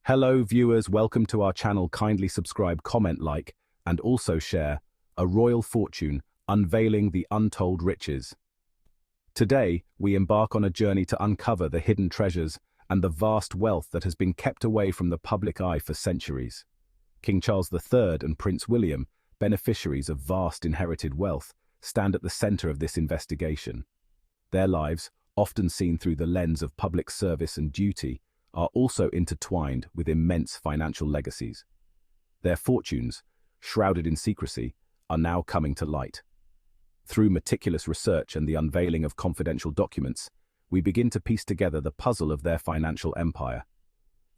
Hello viewers, welcome to our channel. Kindly subscribe, comment, like, and also share A Royal Fortune, Unveiling the Untold Riches. Today, we embark on a journey to uncover the hidden treasures and the vast wealth that has been kept away from the public eye for centuries. King Charles III and Prince William, beneficiaries of vast inherited wealth, stand at the center of this investigation. Their lives, often seen through the lens of public service and duty, are also intertwined with immense financial legacies. Their fortunes, shrouded in secrecy, are now coming to light. Through meticulous research and the unveiling of confidential documents, we begin to piece together the puzzle of their financial empire.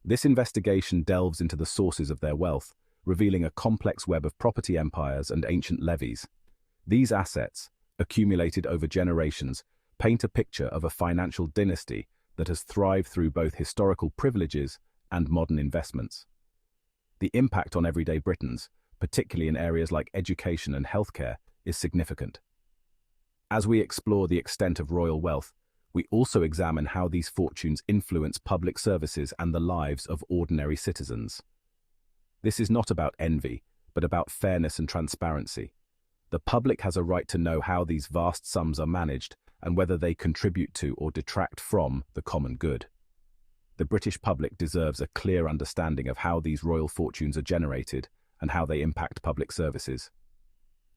This investigation delves into the sources of their wealth, revealing a complex web of property empires and ancient levies. These assets, accumulated over generations, paint a picture of a financial dynasty that has thrived through both historical privileges and modern investments. The impact on everyday Britons, particularly in areas like education and healthcare, is significant. As we explore the extent of royal wealth, we also examine how these fortunes influence public services and the lives of ordinary citizens. This is not about envy, but about fairness and transparency. The public has a right to know how these vast sums are managed and whether they contribute to or detract from the common good. The British public deserves a clear understanding of how these royal fortunes are generated and how they impact public services.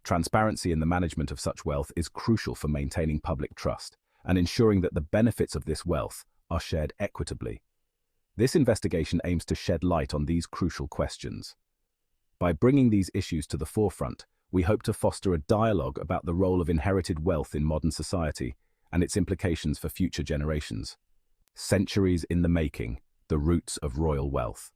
Transparency in the management of such wealth is crucial for maintaining public trust and ensuring that the benefits of this wealth are shared equitably. This investigation aims to shed light on these crucial questions. By bringing these issues to the forefront, we hope to foster a dialogue about the role of inherited wealth in modern society and its implications for future generations. Centuries in the making, the roots of royal wealth.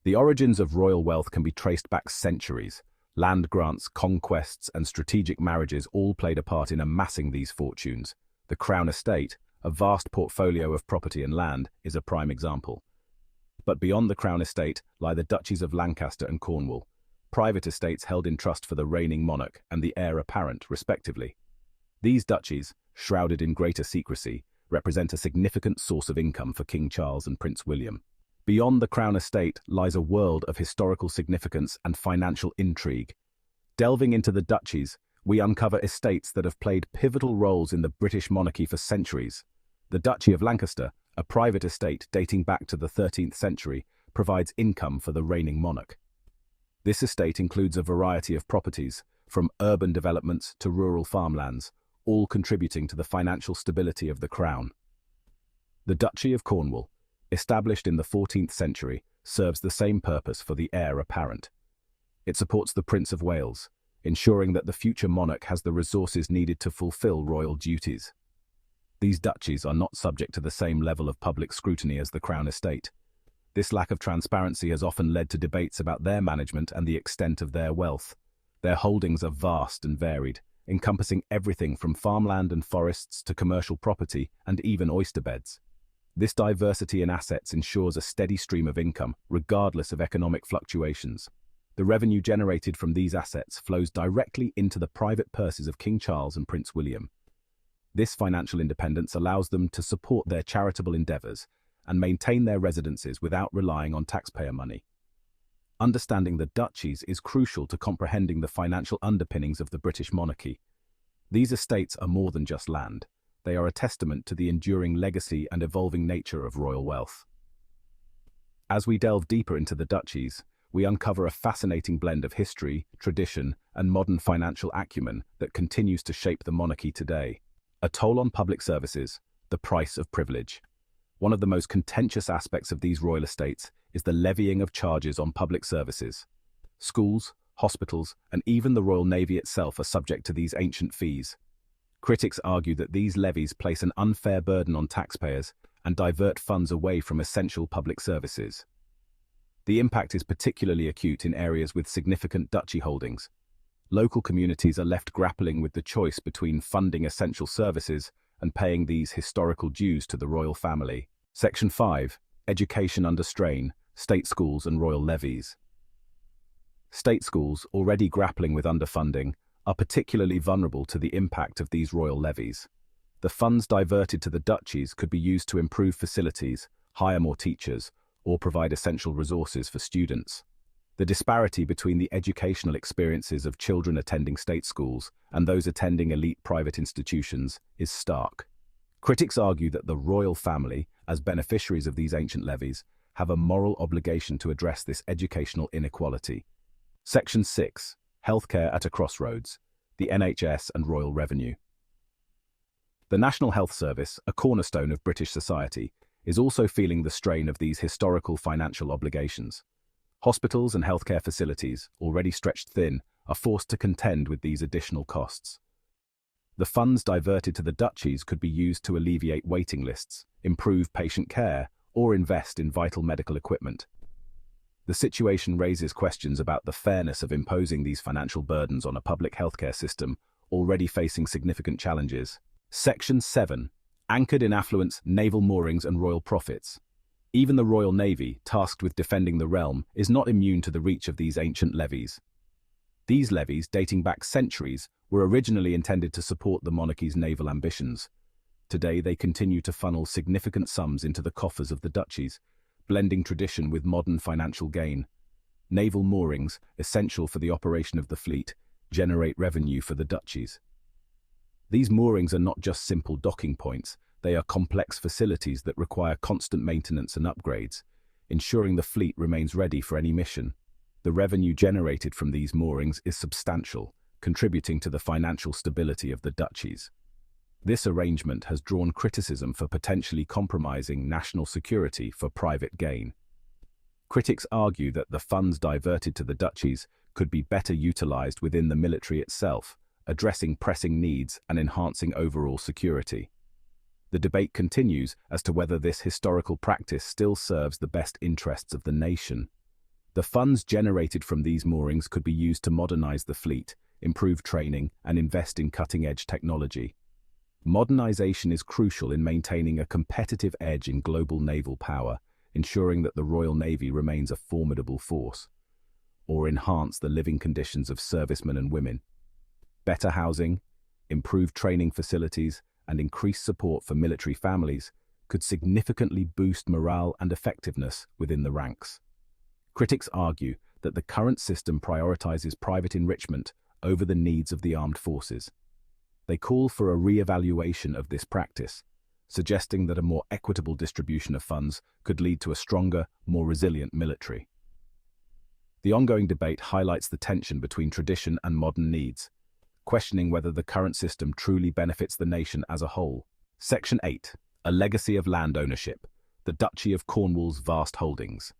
The origins of royal wealth can be traced back centuries. Land grants, conquests, and strategic marriages all played a part in amassing these fortunes. The Crown Estate, a vast portfolio of property and land, is a prime example. But beyond the Crown Estate lie the Duchies of Lancaster and Cornwall, private estates held in trust for the reigning monarch and the heir apparent, respectively. These duchies, shrouded in greater secrecy, represent a significant source of income for King Charles and Prince William. Beyond the Crown Estate lies a world of historical significance and financial intrigue. Delving into the duchies, we uncover estates that have played pivotal roles in the British monarchy for centuries. The Duchy of Lancaster, a private estate dating back to the 13th century, provides income for the reigning monarch. This estate includes a variety of properties, from urban developments to rural farmlands, all contributing to the financial stability of the Crown. The Duchy of Cornwall, established in the 14th century, serves the same purpose for the heir apparent. It supports the Prince of Wales, ensuring that the future monarch has the resources needed to fulfill royal duties. These duchies are not subject to the same level of public scrutiny as the Crown Estate. This lack of transparency has often led to debates about their management and the extent of their wealth. Their holdings are vast and varied, encompassing everything from farmland and forests to commercial property and even oyster beds. This diversity in assets ensures a steady stream of income, regardless of economic fluctuations. The revenue generated from these assets flows directly into the private purses of King Charles and Prince William. This financial independence allows them to support their charitable endeavours and maintain their residences without relying on taxpayer money. Understanding the duchies is crucial to comprehending the financial underpinnings of the British monarchy. These estates are more than just land. They are a testament to the enduring legacy and evolving nature of royal wealth. As we delve deeper into the duchies, we uncover a fascinating blend of history, tradition, and modern financial acumen that continues to shape the monarchy today. A toll on public services, the price of privilege. One of the most contentious aspects of these royal estates is the levying of charges on public services. Schools, hospitals, and even the Royal Navy itself are subject to these ancient fees. Critics argue that these levies place an unfair burden on taxpayers and divert funds away from essential public services. The impact is particularly acute in areas with significant duchy holdings. Local communities are left grappling with the choice between funding essential services and paying these historical dues to the royal family. Section 5. Education under strain, state schools and royal levies. State schools, already grappling with underfunding, are particularly vulnerable to the impact of these royal levies. The funds diverted to the duchies could be used to improve facilities, hire more teachers, or provide essential resources for students. The disparity between the educational experiences of children attending state schools and those attending elite private institutions is stark. Critics argue that the royal family, as beneficiaries of these ancient levies, have a moral obligation to address this educational inequality. Section 6. Healthcare at a crossroads. The NHS and royal revenue. The National Health Service, a cornerstone of British society, is also feeling the strain of these historical financial obligations. Hospitals and healthcare facilities, already stretched thin, are forced to contend with these additional costs. The funds diverted to the duchies could be used to alleviate waiting lists, improve patient care, or invest in vital medical equipment. The situation raises questions about the fairness of imposing these financial burdens on a public healthcare system already facing significant challenges. Section 7. Anchored in affluence, naval moorings and royal profits. Even the Royal Navy, tasked with defending the realm, is not immune to the reach of these ancient levies. These levies, dating back centuries, were originally intended to support the monarchy's naval ambitions. Today they continue to funnel significant sums into the coffers of the duchies, blending tradition with modern financial gain. Naval moorings, essential for the operation of the fleet, generate revenue for the duchies. These moorings are not just simple docking points, they are complex facilities that require constant maintenance and upgrades, ensuring the fleet remains ready for any mission. The revenue generated from these moorings is substantial, contributing to the financial stability of the duchies. This arrangement has drawn criticism for potentially compromising national security for private gain. Critics argue that the funds diverted to the duchies could be better utilized within the military itself, addressing pressing needs and enhancing overall security. The debate continues as to whether this historical practice still serves the best interests of the nation. The funds generated from these moorings could be used to modernize the fleet, improve training, and invest in cutting-edge technology. Modernization is crucial in maintaining a competitive edge in global naval power, ensuring that the Royal Navy remains a formidable force, or enhance the living conditions of servicemen and women. Better housing, improved training facilities, and increased support for military families could significantly boost morale and effectiveness within the ranks. Critics argue that the current system prioritizes private enrichment over the needs of the armed forces. They call for a re-evaluation of this practice, suggesting that a more equitable distribution of funds could lead to a stronger, more resilient military. The ongoing debate highlights the tension between tradition and modern needs, questioning whether the current system truly benefits the nation as a whole. Section 8. A legacy of land ownership. The Duchy of Cornwall's vast holdings.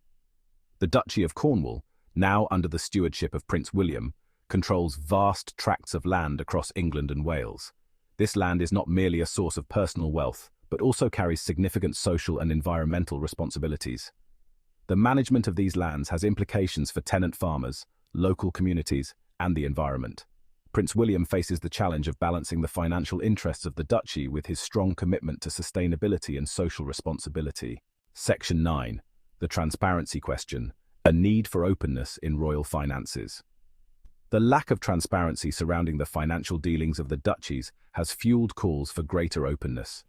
The Duchy of Cornwall, now under the stewardship of Prince William, controls vast tracts of land across England and Wales. This land is not merely a source of personal wealth, but also carries significant social and environmental responsibilities. The management of these lands has implications for tenant farmers, local communities, and the environment. Prince William faces the challenge of balancing the financial interests of the duchy with his strong commitment to sustainability and social responsibility. Section 9. The transparency question. A need for openness in royal finances. The lack of transparency surrounding the financial dealings of the duchies has fueled calls for greater openness.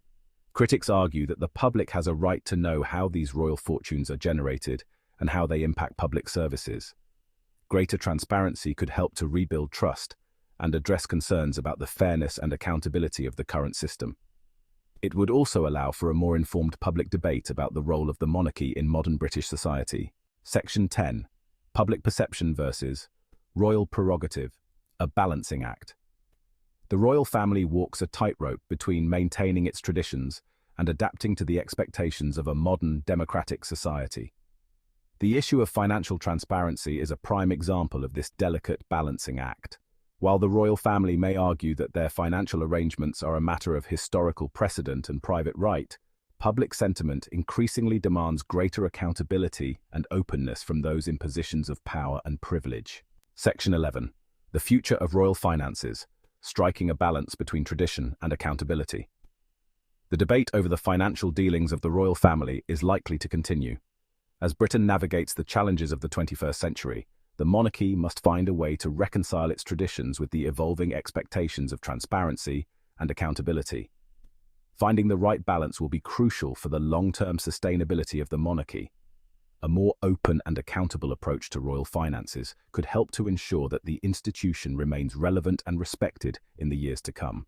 Critics argue that the public has a right to know how these royal fortunes are generated and how they impact public services. Greater transparency could help to rebuild trust and address concerns about the fairness and accountability of the current system. It would also allow for a more informed public debate about the role of the monarchy in modern British society. Section 10. Public perception versus royal prerogative, a balancing act. The royal family walks a tightrope between maintaining its traditions and adapting to the expectations of a modern, democratic society. The issue of financial transparency is a prime example of this delicate balancing act. While the royal family may argue that their financial arrangements are a matter of historical precedent and private right, public sentiment increasingly demands greater accountability and openness from those in positions of power and privilege. Section 11. The future of royal finances, striking a balance between tradition and accountability. The debate over the financial dealings of the royal family is likely to continue. As Britain navigates the challenges of the 21st century, the monarchy must find a way to reconcile its traditions with the evolving expectations of transparency and accountability. Finding the right balance will be crucial for the long-term sustainability of the monarchy. A more open and accountable approach to royal finances could help to ensure that the institution remains relevant and respected in the years to come.